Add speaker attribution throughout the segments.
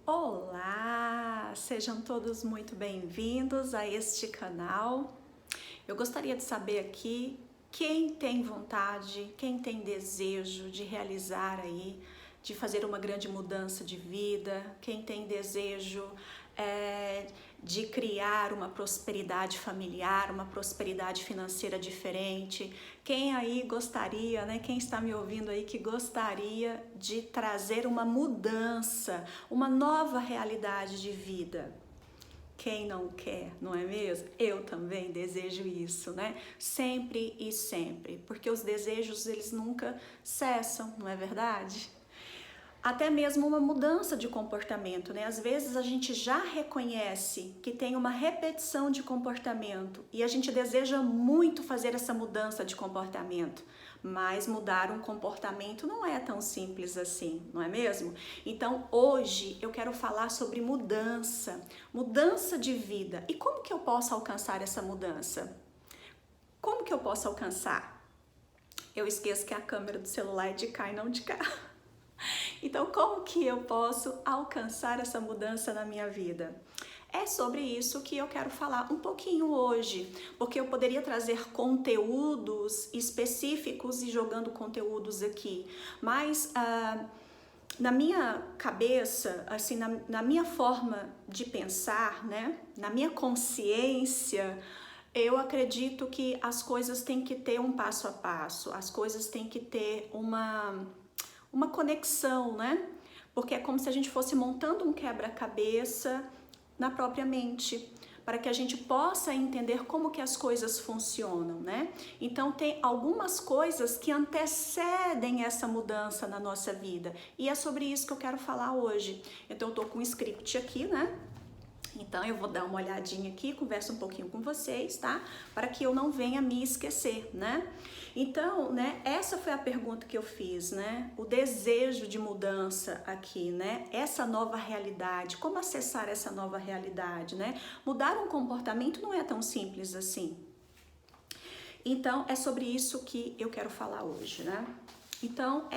Speaker 1: Olá, sejam todos muito bem-vindos a este canal. Eu gostaria de saber aqui quem tem vontade, quem tem desejo de realizar aí, de fazer uma grande mudança de vida, quem tem desejo de criar uma prosperidade familiar, uma prosperidade financeira diferente. Quem aí gostaria, né? Quem está me ouvindo aí que gostaria de trazer uma mudança, uma nova realidade de vida? Quem não quer, não é mesmo? Eu também desejo isso, né? Sempre e sempre, porque os desejos eles nunca cessam, não é verdade? Até mesmo uma mudança de comportamento, né? Às vezes a gente já reconhece que tem uma repetição de comportamento e a gente deseja muito fazer essa mudança de comportamento, mas mudar um comportamento não é tão simples assim, não é mesmo? Então hoje eu quero falar sobre mudança de vida. E como que eu posso alcançar essa mudança? Como que eu posso alcançar? Eu esqueço que a câmera do celular é de cá e não de cá. Então, como que eu posso alcançar essa mudança na minha vida? É sobre isso que eu quero falar um pouquinho hoje, porque eu poderia trazer conteúdos específicos e jogando conteúdos aqui, mas na minha cabeça, assim, na minha forma de pensar, né, na minha consciência, eu acredito que as coisas têm que ter um passo a passo, as coisas têm que ter uma conexão, né? Porque é como se a gente fosse montando um quebra-cabeça na própria mente, para que a gente possa entender como que as coisas funcionam, né? Então tem algumas coisas que antecedem essa mudança na nossa vida, e é sobre isso que eu quero falar hoje. Então eu tô com um script aqui, né? Então eu vou dar uma olhadinha aqui, converso um pouquinho com vocês, tá? Para que eu não venha me esquecer, né? Então, né, essa foi a pergunta que eu fiz, né? O desejo de mudança aqui, né? Essa nova realidade, como acessar essa nova realidade, né? Mudar um comportamento não é tão simples assim. Então, é sobre isso que eu quero falar hoje, né? Então,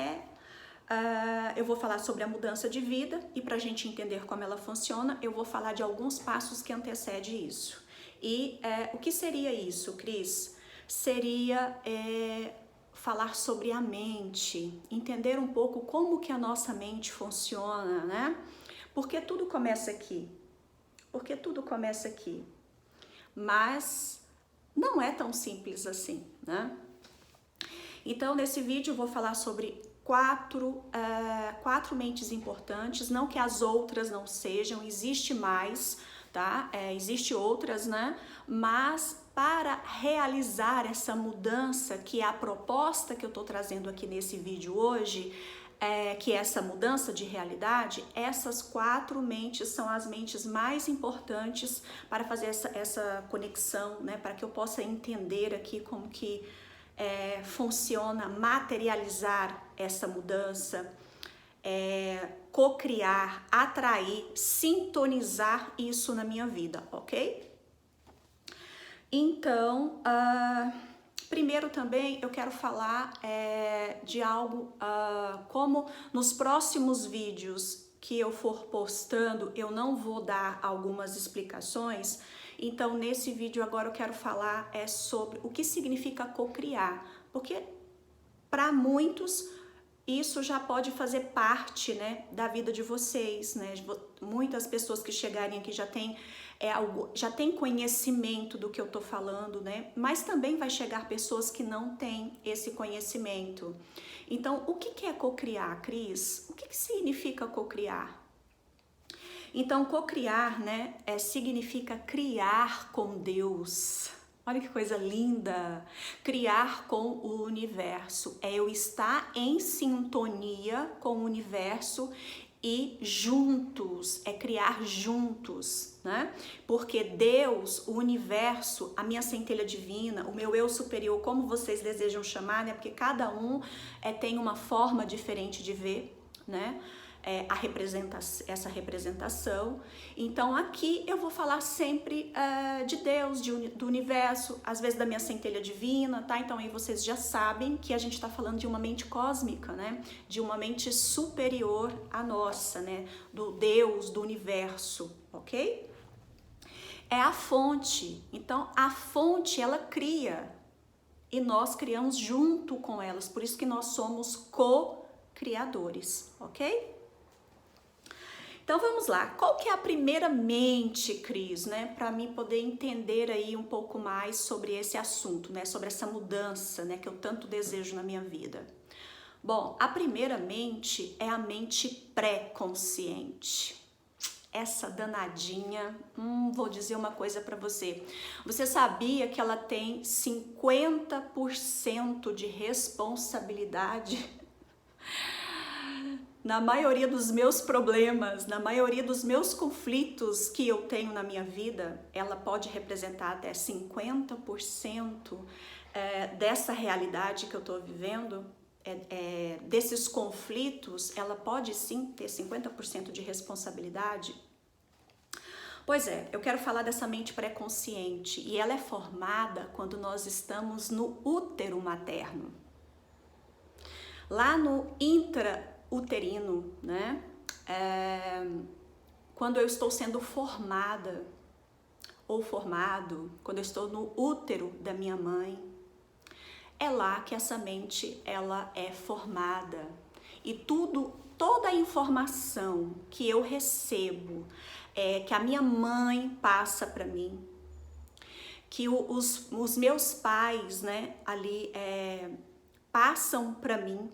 Speaker 1: eu vou falar sobre a mudança de vida e para a gente entender como ela funciona, eu vou falar de alguns passos que antecedem isso. E o que seria isso, Cris? Seria falar sobre a mente, entender um pouco como que a nossa mente funciona, né? Porque tudo começa aqui. Porque tudo começa aqui. Mas não é tão simples assim, né? Então, nesse vídeo eu vou falar sobre quatro mentes importantes, não que as outras não sejam, existe mais, tá? Existe outras, né? Mas para realizar essa mudança, que é a proposta que eu tô trazendo aqui nesse vídeo hoje, que é essa mudança de realidade, essas quatro mentes são as mentes mais importantes para fazer essa conexão, né? Para que eu possa entender aqui como que funciona materializar essa mudança, cocriar, atrair, sintonizar isso na minha vida, ok? Então, primeiro também eu quero falar de algo como nos próximos vídeos que eu for postando, eu não vou dar algumas explicações. Então, nesse vídeo agora eu quero falar sobre o que significa cocriar, porque para muitos isso já pode fazer parte, né, da vida de vocês, né? Muitas pessoas que chegarem aqui já têm conhecimento do que eu tô falando, né? Mas também vai chegar pessoas que não têm esse conhecimento. Então, o que é cocriar, Cris? O que significa cocriar? Então, cocriar, né, significa criar com Deus. Olha que coisa linda! Criar com o universo. É eu estar em sintonia com o universo e juntos, é criar juntos, né? Porque Deus, o universo, a minha centelha divina, o meu eu superior, como vocês desejam chamar, né? Porque cada um tem uma forma diferente de ver, né? essa representação. Então aqui eu vou falar sempre de Deus, do universo, às vezes da minha centelha divina, tá? Então aí vocês já sabem que a gente está falando de uma mente cósmica, né? De uma mente superior à nossa, né? Do Deus, do universo, ok? É a fonte. Então a fonte, ela cria e nós criamos junto com elas, por isso que nós somos co-criadores, ok? Então vamos lá, qual que é a primeira mente, Cris, né, para mim poder entender aí um pouco mais sobre esse assunto, né, sobre essa mudança, né, que eu tanto desejo na minha vida? Bom, a primeira mente é a mente pré-consciente. Essa danadinha, vou dizer uma coisa para você. Você sabia que ela tem 50% de responsabilidade na maioria dos meus problemas, na maioria dos meus conflitos que eu tenho na minha vida? Ela pode representar até 50% dessa realidade que eu estou vivendo, desses conflitos. Ela pode sim ter 50% de responsabilidade. Pois é, eu quero falar dessa mente pré-consciente, e ela é formada quando nós estamos no útero materno. Lá no intrauterino, né? Quando eu estou sendo formada ou formado, quando eu estou no útero da minha mãe, é lá que essa mente ela é formada. E toda a informação que eu recebo, que a minha mãe passa para mim, que os meus pais, né, ali passam para mim,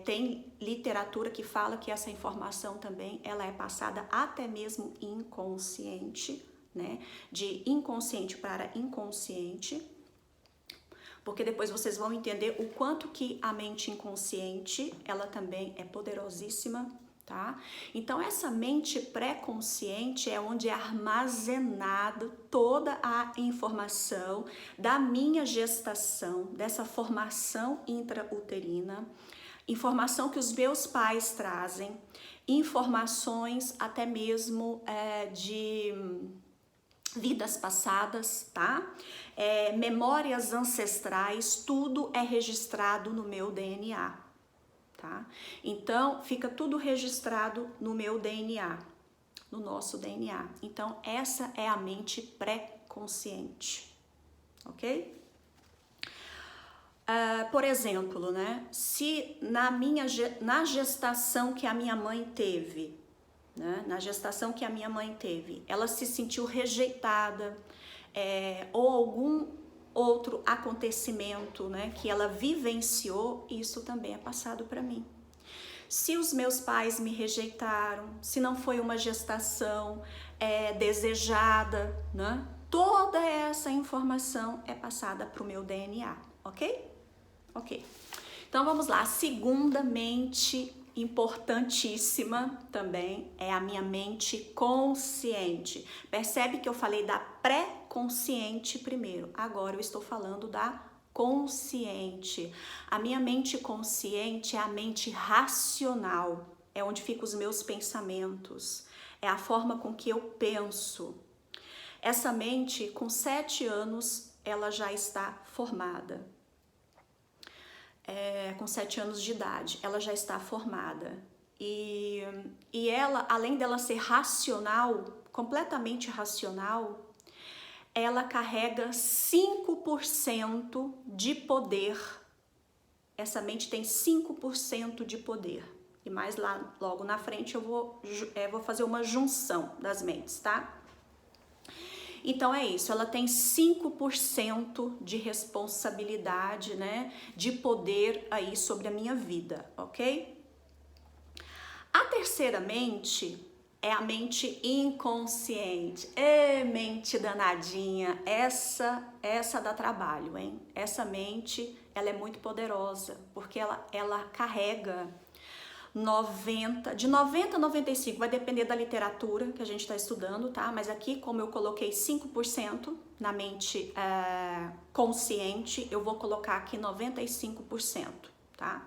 Speaker 1: tem literatura que fala que essa informação também ela é passada até mesmo inconsciente, né, de inconsciente para inconsciente, porque depois vocês vão entender o quanto que a mente inconsciente ela também é poderosíssima. Tá? Então essa mente pré-consciente é onde é armazenada toda a informação da minha gestação, dessa formação intrauterina, informação que os meus pais trazem, informações até mesmo de vidas passadas, tá? Memórias ancestrais, tudo é registrado no meu DNA. Tá? Então, fica tudo registrado no meu DNA, no nosso DNA. Então, essa é a mente pré-consciente, ok? Por exemplo, né? Se na gestação que a minha mãe teve, né? Na gestação que a minha mãe teve, ela se sentiu rejeitada, ou algum outro acontecimento, né, que ela vivenciou, isso também é passado para mim. Se os meus pais me rejeitaram, se não foi uma gestação desejada, né, toda essa informação é passada para o meu DNA, ok? Ok. Então vamos lá, a segunda mente importantíssima também é a minha mente consciente. Percebe que eu falei da pré-consciente primeiro, agora eu estou falando da consciente. A minha mente consciente é a mente racional, é onde ficam os meus pensamentos, é a forma com que eu penso. Essa mente, com 7 anos, ela já está formada. Com 7 anos de idade, ela já está formada. E ela, além dela ser racional, completamente racional, ela carrega 5% de poder. Essa mente tem 5% de poder. E mais lá, logo na frente, eu vou fazer uma junção das mentes, tá? Então é isso, ela tem 5% de responsabilidade, né, de poder aí sobre a minha vida, ok? A terceira mente é a mente inconsciente. Mente danadinha, essa dá trabalho, hein? Essa mente, ela é muito poderosa, porque ela carrega de 90 a 95, vai depender da literatura que a gente está estudando, tá? Mas aqui, como eu coloquei 5% na mente consciente, eu vou colocar aqui 95%, tá?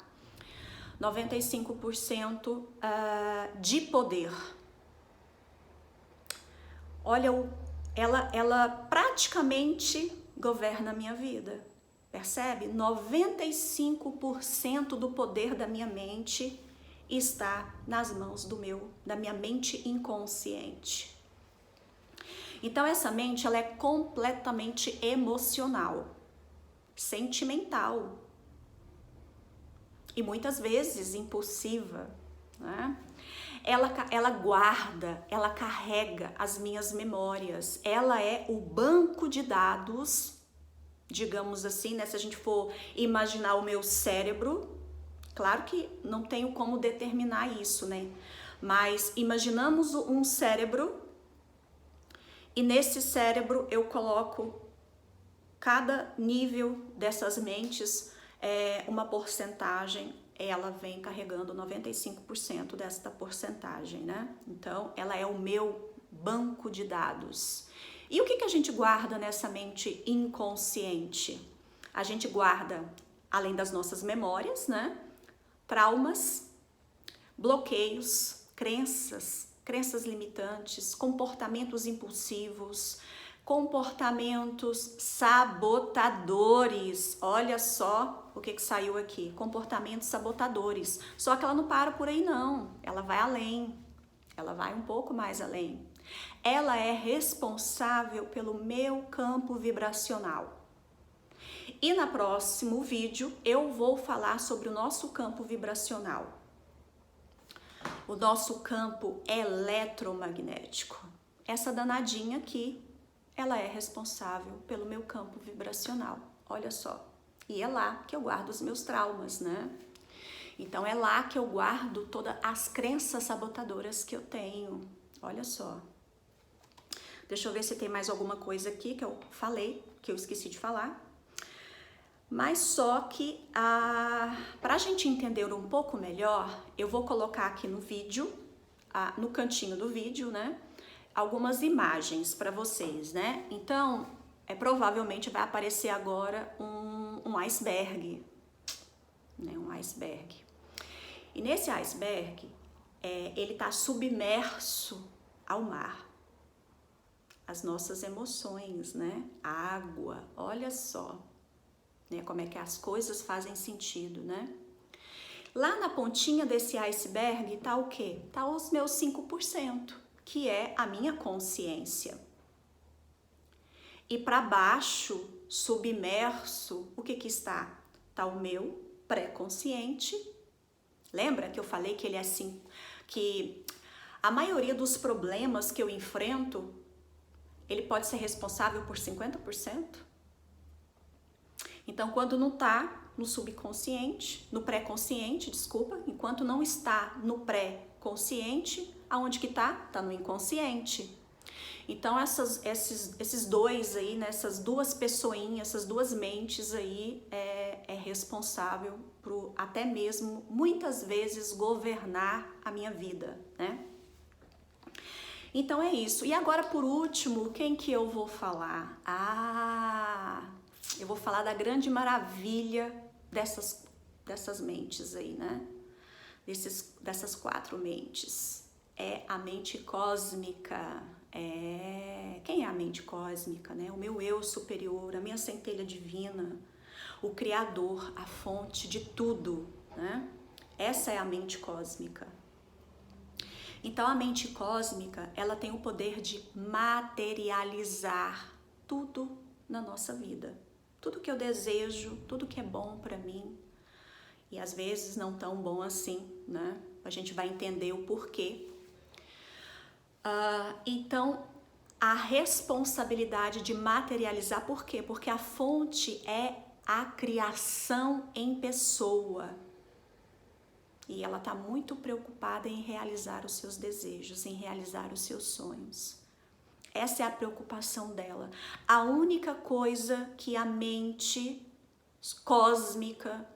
Speaker 1: 95% de poder. Olha, ela praticamente governa a minha vida, percebe? 95% do poder da minha mente está nas mãos da minha mente inconsciente. Então essa mente, ela é completamente emocional, sentimental e muitas vezes impulsiva, né? Ela guarda, ela carrega as minhas memórias, ela é o banco de dados, digamos assim, né? Se a gente for imaginar o meu cérebro, claro que não tenho como determinar isso, né? Mas imaginamos um cérebro e nesse cérebro eu coloco cada nível dessas mentes, uma porcentagem, ela vem carregando 95% desta porcentagem, né? Então, ela é o meu banco de dados. E o que a gente guarda nessa mente inconsciente? A gente guarda, além das nossas memórias, né? Traumas, bloqueios, crenças limitantes, comportamentos impulsivos, comportamentos sabotadores. Olha só o que saiu aqui, comportamentos sabotadores. Só que ela não para por aí não, ela vai além, ela vai um pouco mais além. Ela é responsável pelo meu campo vibracional. E no próximo vídeo eu vou falar sobre o nosso campo vibracional. O nosso campo eletromagnético. Essa danadinha aqui, ela é responsável pelo meu campo vibracional. Olha só. E é lá que eu guardo os meus traumas, né? Então é lá que eu guardo todas as crenças sabotadoras que eu tenho. Olha só. Deixa eu ver se tem mais alguma coisa aqui que eu falei, que eu esqueci de falar. Mas só que, para a gente entender um pouco melhor, eu vou colocar aqui no vídeo, no cantinho do vídeo, né, algumas imagens para vocês, né? Então, provavelmente vai aparecer agora um iceberg, né, um iceberg. E nesse iceberg, ele está submerso ao mar. As nossas emoções, né? A água, olha só. Né, como é que as coisas fazem sentido, né? Lá na pontinha desse iceberg tá o quê? Tá os meus 5%, que é a minha consciência. E para baixo, submerso, o que está? Tá o meu pré-consciente. Lembra que eu falei que ele é assim, que a maioria dos problemas que eu enfrento, ele pode ser responsável por 50%? Então, quando não está no subconsciente, no pré-consciente, desculpa, enquanto não está no pré-consciente, aonde que está? Está no inconsciente. Então, esses dois aí, né, essas duas pessoinhas, essas duas mentes aí, é responsável por até mesmo, muitas vezes, governar a minha vida, né? Então, é isso. E agora, por último, quem que eu vou falar? Eu vou falar da grande maravilha dessas mentes aí, né? Dessas 4 mentes. É a mente cósmica. Quem é a mente cósmica, né? O meu eu superior, a minha centelha divina, o criador, a fonte de tudo, né? Essa é a mente cósmica. Então, a mente cósmica, ela tem o poder de materializar tudo na nossa vida. Tudo que eu desejo, tudo que é bom para mim, e às vezes não tão bom assim, né? A gente vai entender o porquê. Então, a responsabilidade de materializar, por quê? Porque a fonte é a criação em pessoa. E ela está muito preocupada em realizar os seus desejos, em realizar os seus sonhos. Essa é a preocupação dela. A única coisa que a mente cósmica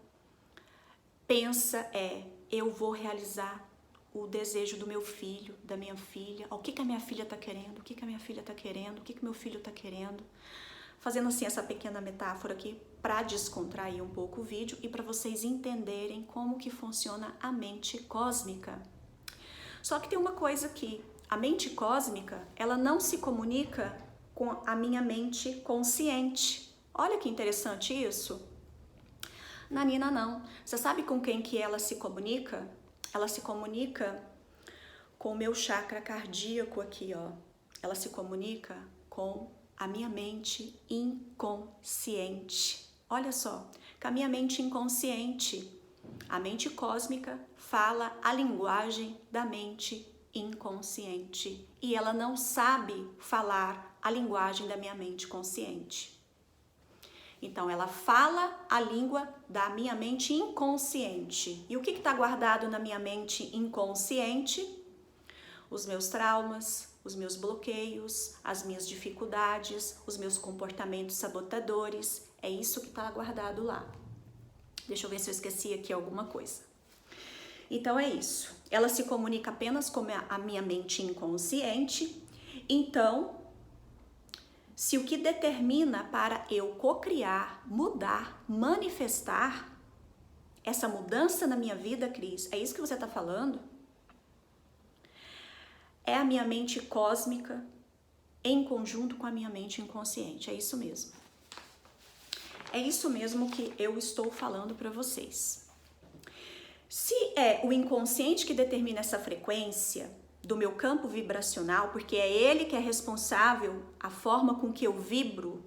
Speaker 1: pensa é: eu vou realizar o desejo do meu filho, da minha filha. O que a minha filha está querendo? O que a minha filha está querendo? O que meu filho está querendo? Fazendo assim essa pequena metáfora aqui para descontrair um pouco o vídeo e para vocês entenderem como que funciona a mente cósmica. Só que tem uma coisa aqui, a mente cósmica, ela não se comunica com a minha mente consciente. Olha que interessante isso. Nanina, não. Você sabe com quem que ela se comunica? Ela se comunica com o meu chakra cardíaco aqui, ó. Ela se comunica com a minha mente inconsciente. Olha só, com a minha mente inconsciente. A mente cósmica fala a linguagem da mente inconsciente e ela não sabe falar a linguagem da minha mente consciente. Então, ela fala a língua da minha mente inconsciente. E o que está guardado na minha mente inconsciente? Os meus traumas, os meus bloqueios, as minhas dificuldades, os meus comportamentos sabotadores. É isso que está guardado lá. Deixa eu ver se eu esqueci aqui alguma coisa. Então é isso. Ela se comunica apenas com a minha mente inconsciente. Então, se o que determina para eu cocriar, mudar, manifestar essa mudança na minha vida, Cris, é isso que você está falando? É a minha mente cósmica em conjunto com a minha mente inconsciente. É isso mesmo. É isso mesmo que eu estou falando para vocês. Se é o inconsciente que determina essa frequência do meu campo vibracional, porque é ele que é responsável, a forma com que eu vibro,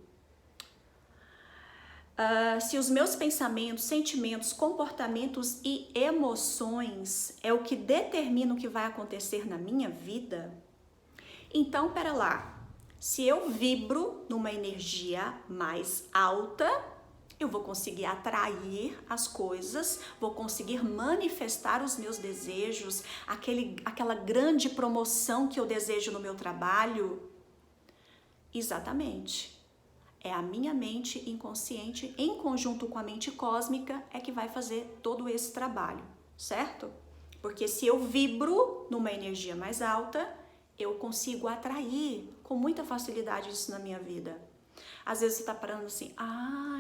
Speaker 1: se os meus pensamentos, sentimentos, comportamentos e emoções é o que determina o que vai acontecer na minha vida, então, pera lá, se eu vibro numa energia mais alta, eu vou conseguir atrair as coisas, vou conseguir manifestar os meus desejos, aquela grande promoção que eu desejo no meu trabalho. Exatamente. É a minha mente inconsciente, em conjunto com a mente cósmica, é que vai fazer todo esse trabalho, certo? Porque se eu vibro numa energia mais alta, eu consigo atrair com muita facilidade isso na minha vida. Às vezes você está parando assim,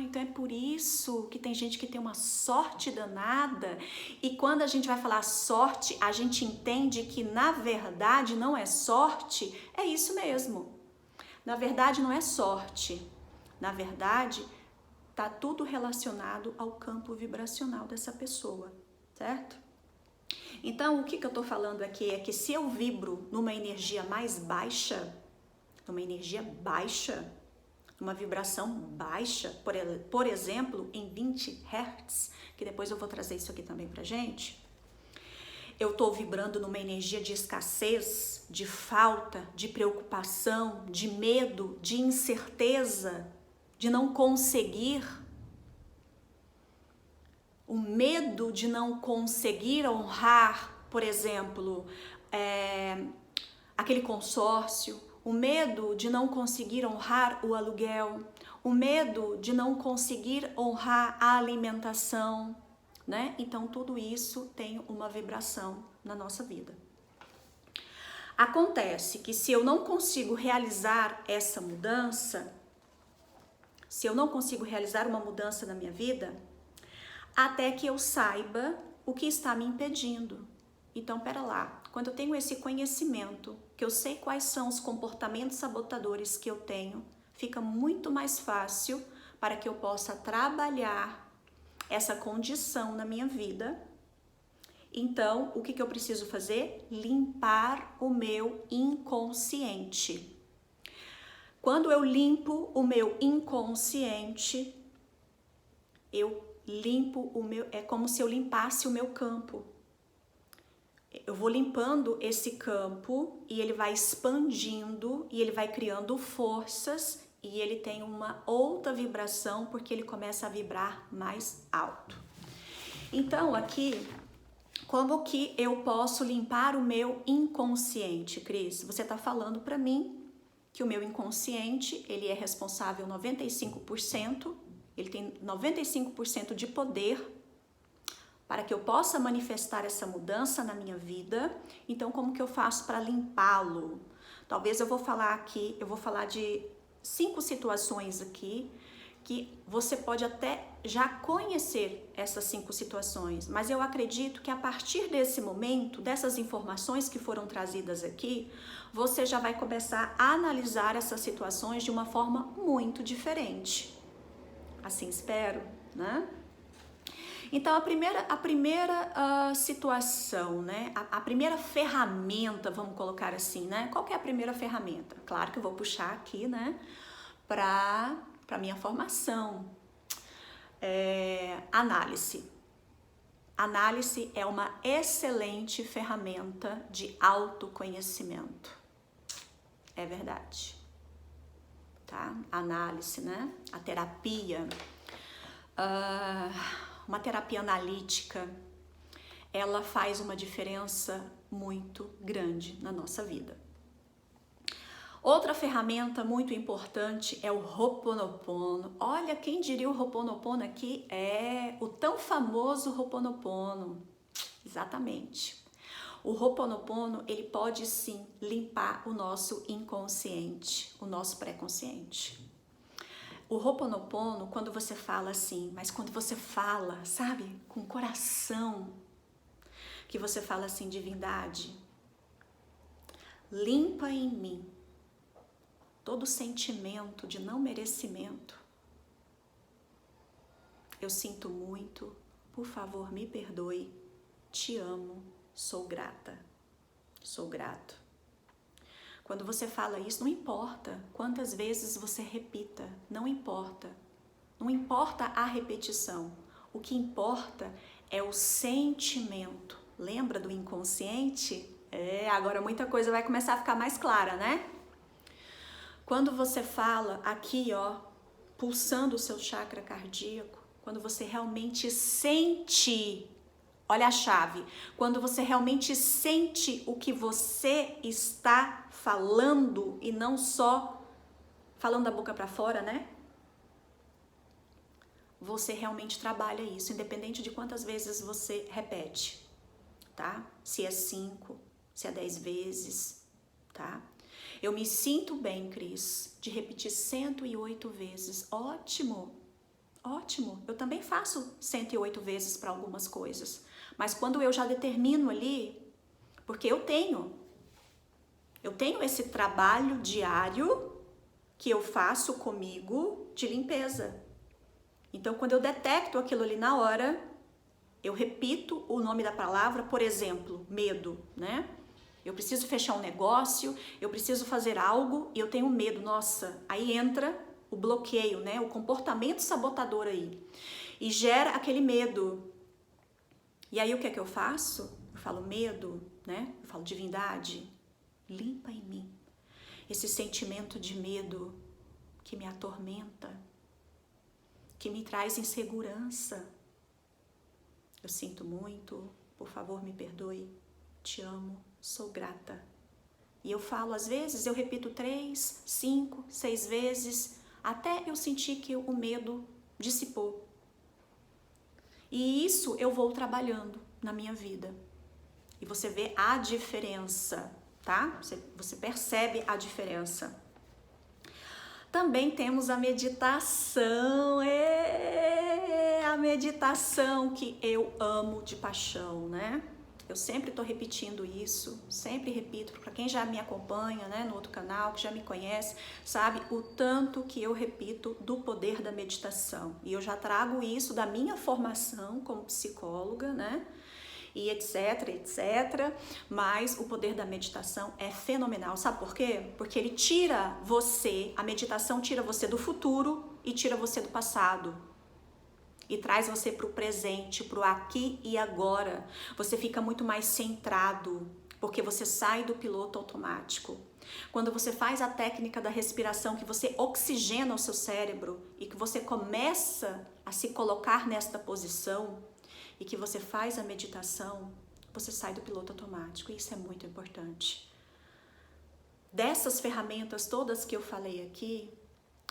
Speaker 1: então é por isso que tem gente que tem uma sorte danada. E quando a gente vai falar sorte, a gente entende que na verdade não é sorte, é isso mesmo. Na verdade não é sorte. Na verdade, está tudo relacionado ao campo vibracional dessa pessoa, certo? Então, o que eu estou falando aqui é que se eu vibro numa energia mais baixa, numa vibração baixa, por exemplo, em 20 Hz, que depois eu vou trazer isso aqui também pra gente, eu estou vibrando numa energia de escassez, de falta, de preocupação, de medo, de incerteza, de não conseguir, o medo de não conseguir honrar, por exemplo, aquele consórcio, o medo de não conseguir honrar o aluguel, o medo de não conseguir honrar a alimentação, né? Então, tudo isso tem uma vibração na nossa vida. Acontece que se eu não consigo realizar essa mudança, se eu não consigo realizar uma mudança na minha vida, até que eu saiba o que está me impedindo. Então, pera lá, quando eu tenho esse conhecimento, que eu sei quais são os comportamentos sabotadores que eu tenho, fica muito mais fácil para que eu possa trabalhar essa condição na minha vida. Então, o que eu preciso fazer? Limpar o meu inconsciente. Quando eu limpo o meu inconsciente, eu limpo o meu, é como se eu limpasse o meu campo. Eu vou limpando esse campo e ele vai expandindo e ele vai criando forças e ele tem uma outra vibração porque ele começa a vibrar mais alto. Então, aqui, como que eu posso limpar o meu inconsciente, Cris? Você está falando para mim que o meu inconsciente, ele é responsável 95%, ele tem 95% de poder para que eu possa manifestar essa mudança na minha vida. Então, como que eu faço para limpá-lo? Talvez eu vou falar de 5 situações aqui que você pode até já conhecer essas 5 situações, mas eu acredito que a partir desse momento, dessas informações que foram trazidas aqui, você já vai começar a analisar essas situações de uma forma muito diferente. Assim espero, né? Então, a primeira situação, né? A primeira ferramenta, vamos colocar assim, né? Qual que é a primeira ferramenta? Claro que eu vou puxar aqui, né? Para minha formação. Análise. Análise é uma excelente ferramenta de autoconhecimento. É verdade. Tá? Análise, né? A terapia. Uma terapia analítica, ela faz uma diferença muito grande na nossa vida. Outra ferramenta muito importante é o Ho'oponopono. Olha, quem diria o Ho'oponopono aqui é o tão famoso Ho'oponopono. Exatamente. O Ho'oponopono, ele pode sim limpar o nosso inconsciente, o nosso pré-consciente. O Ho'oponopono, quando você fala assim, mas quando você fala, sabe, com o coração, que você fala assim, divindade, limpa em mim todo sentimento de não merecimento. Eu sinto muito, por favor, me perdoe, te amo, sou grata, sou grato. Quando você fala isso, não importa quantas vezes você repita, não importa. Não importa a repetição. O que importa é o sentimento. Lembra do inconsciente? Agora muita coisa vai começar a ficar mais clara, né? Quando você fala aqui, ó, pulsando o seu chakra cardíaco, quando você realmente sente, olha a chave, quando você realmente sente o que você está falando e não só falando da boca para fora, né? Você realmente trabalha isso, independente de quantas vezes você repete, tá? Se é 5, se é 10 vezes, tá? Eu me sinto bem, Cris, de repetir 108 vezes. Ótimo, ótimo. Eu também faço 108 vezes para algumas coisas. Mas quando eu já determino ali, porque eu tenho esse trabalho diário que eu faço comigo de limpeza. Então, quando eu detecto aquilo ali na hora, eu repito o nome da palavra, por exemplo, medo, né? Eu preciso fechar um negócio, eu preciso fazer algo e eu tenho medo. Nossa, aí entra o bloqueio, né? O comportamento sabotador aí. E gera aquele medo. E aí o que é que eu faço? Eu falo medo, né? Eu falo divindade, limpa em mim esse sentimento de medo que me atormenta, que me traz insegurança. Eu sinto muito, por favor, me perdoe, te amo, sou grata. E eu falo, às vezes, eu repito 3, 5, 6 vezes, até eu sentir que o medo dissipou. E isso eu vou trabalhando na minha vida. E você vê a diferença, tá? Você percebe a diferença. Também temos a meditação. A meditação que eu amo de paixão, né? Eu sempre estou repetindo isso, sempre repito, para quem já me acompanha, né, no outro canal, que já me conhece, sabe o tanto que eu repito do poder da meditação. E eu já trago isso da minha formação como psicóloga, né, e etc, etc. Mas o poder da meditação é fenomenal. Sabe por quê? Porque ele tira você, a meditação tira você do futuro e tira você do passado. E traz você para o presente, para o aqui e agora. Você fica muito mais centrado, porque você sai do piloto automático. Quando você faz a técnica da respiração, que você oxigena o seu cérebro e que você começa a se colocar nesta posição e que você faz a meditação, você sai do piloto automático. E isso é muito importante. Dessas ferramentas todas que eu falei aqui,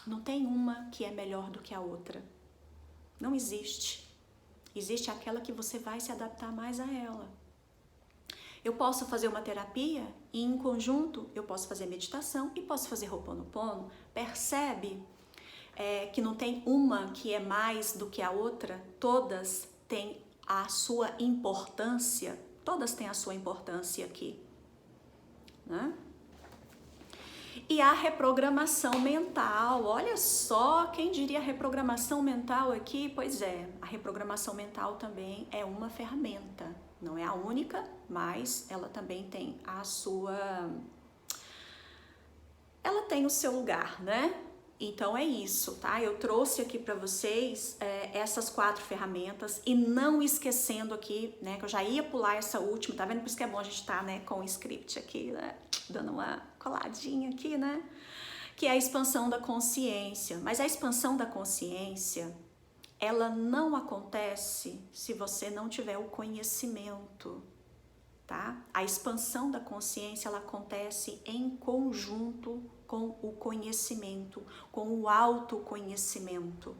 Speaker 1: não tem uma que é melhor do que a outra. Não existe. Existe aquela que você vai se adaptar mais a ela. Eu posso fazer uma terapia e em conjunto eu posso fazer meditação e posso fazer Ho'oponopono. Percebe? que não tem uma que é mais do que a outra, todas têm a sua importância, todas têm a sua importância aqui, né? E a reprogramação mental, olha só, quem diria reprogramação mental aqui? Pois é, a reprogramação mental também é uma ferramenta, não é a única, mas ela também tem ela tem o seu lugar, né? Então é isso, tá? Eu trouxe aqui para vocês essas 4 ferramentas e não esquecendo aqui, né, que eu já ia pular essa última, tá vendo? Por isso que é bom a gente estar, né, com o script aqui, né, dando uma coladinha aqui, né? Que é a expansão da consciência. Mas a expansão da consciência, ela não acontece se você não tiver o conhecimento, tá? A expansão da consciência, ela acontece em conjunto com o conhecimento, com o autoconhecimento,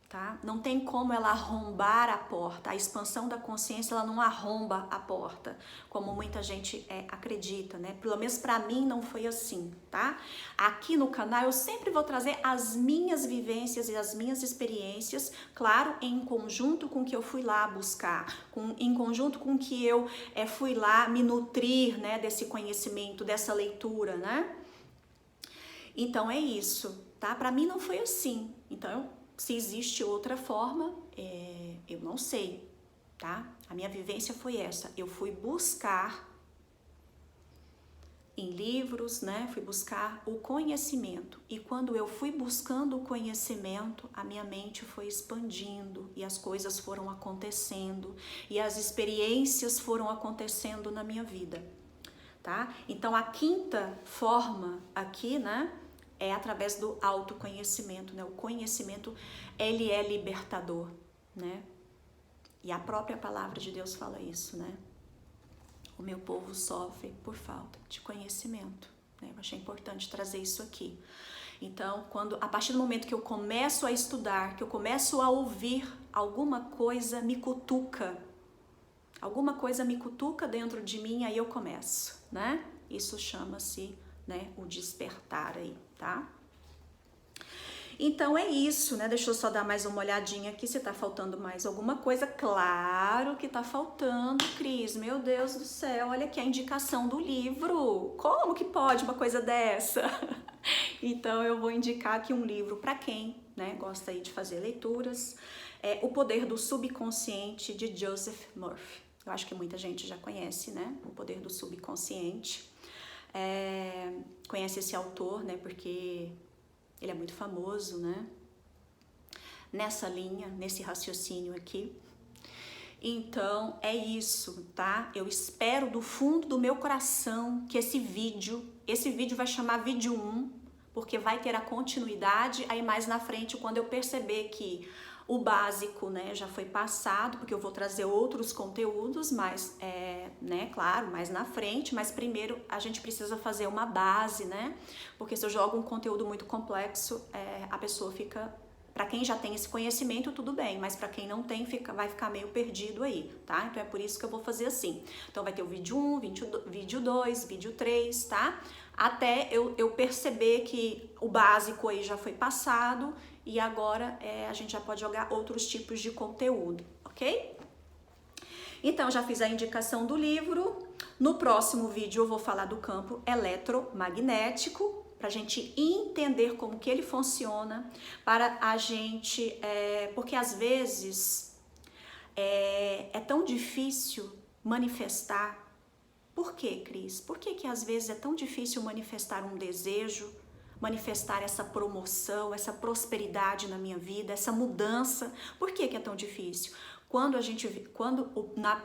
Speaker 1: tá? Não tem como ela arrombar a porta. A expansão da consciência, ela não arromba a porta, como muita gente acredita, né? Pelo menos para mim não foi assim, tá? Aqui no canal eu sempre vou trazer as minhas vivências e as minhas experiências, claro, em conjunto com o que eu fui lá buscar, em conjunto com o que eu fui lá me nutrir, né, desse conhecimento, dessa leitura, né? Então é isso, tá? Para mim não foi assim. Então, se existe outra forma, eu não sei, tá? A minha vivência foi essa. Eu fui buscar em livros, né? Fui buscar o conhecimento. E quando eu fui buscando o conhecimento, a minha mente foi expandindo e as coisas foram acontecendo e as experiências foram acontecendo na minha vida, tá? Então a 5ª forma aqui, né? É através do autoconhecimento, né? O conhecimento, ele é libertador, né? E a própria palavra de Deus fala isso, né? O meu povo sofre por falta de conhecimento, né? Eu achei importante trazer isso aqui. Então, a partir do momento que eu começo a estudar, que eu começo a ouvir, alguma coisa me cutuca. Alguma coisa me cutuca dentro de mim, aí eu começo, né? Isso chama-se, né, o despertar aí, tá? Então é isso, né? Deixa eu só dar mais uma olhadinha aqui se tá faltando mais alguma coisa. Claro que tá faltando, Cris. Meu Deus do céu, olha aqui a indicação do livro. Como que pode uma coisa dessa? Então eu vou indicar aqui um livro para quem, né, gosta aí de fazer leituras. É O Poder do Subconsciente, de Joseph Murphy. Eu acho que muita gente já conhece, né? O Poder do Subconsciente. Conhece esse autor, né? Porque ele é muito famoso, né? Nessa linha, nesse raciocínio aqui. Então, é isso, tá? Eu espero do fundo do meu coração que esse vídeo vai chamar vídeo 1, porque vai ter a continuidade, aí mais na frente, quando eu perceber que o básico, né, já foi passado, porque eu vou trazer outros conteúdos, mas, né, claro, mais na frente, mas primeiro a gente precisa fazer uma base, né, porque se eu jogo um conteúdo muito complexo, a pessoa fica, para quem já tem esse conhecimento, tudo bem, mas para quem não tem, vai ficar meio perdido aí, tá? Então é por isso que eu vou fazer assim. Então vai ter o vídeo 1, vídeo 2, vídeo 3, tá? Até eu perceber que o básico aí já foi passado e agora a gente já pode jogar outros tipos de conteúdo, ok? Então, já fiz a indicação do livro. No próximo vídeo eu vou falar do campo eletromagnético, para a gente entender como que ele funciona, para a gente, porque às vezes é tão difícil manifestar. Por quê, Cris? Por que às vezes é tão difícil manifestar um desejo, manifestar essa promoção, essa prosperidade na minha vida, essa mudança? Por que é tão difícil?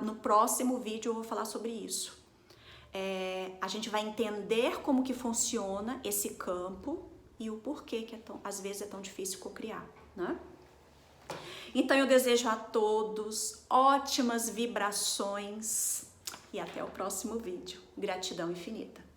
Speaker 1: No próximo vídeo eu vou falar sobre isso. A gente vai entender como que funciona esse campo e o porquê que às vezes é tão difícil cocriar, né? Então eu desejo a todos ótimas vibrações e até o próximo vídeo. Gratidão infinita.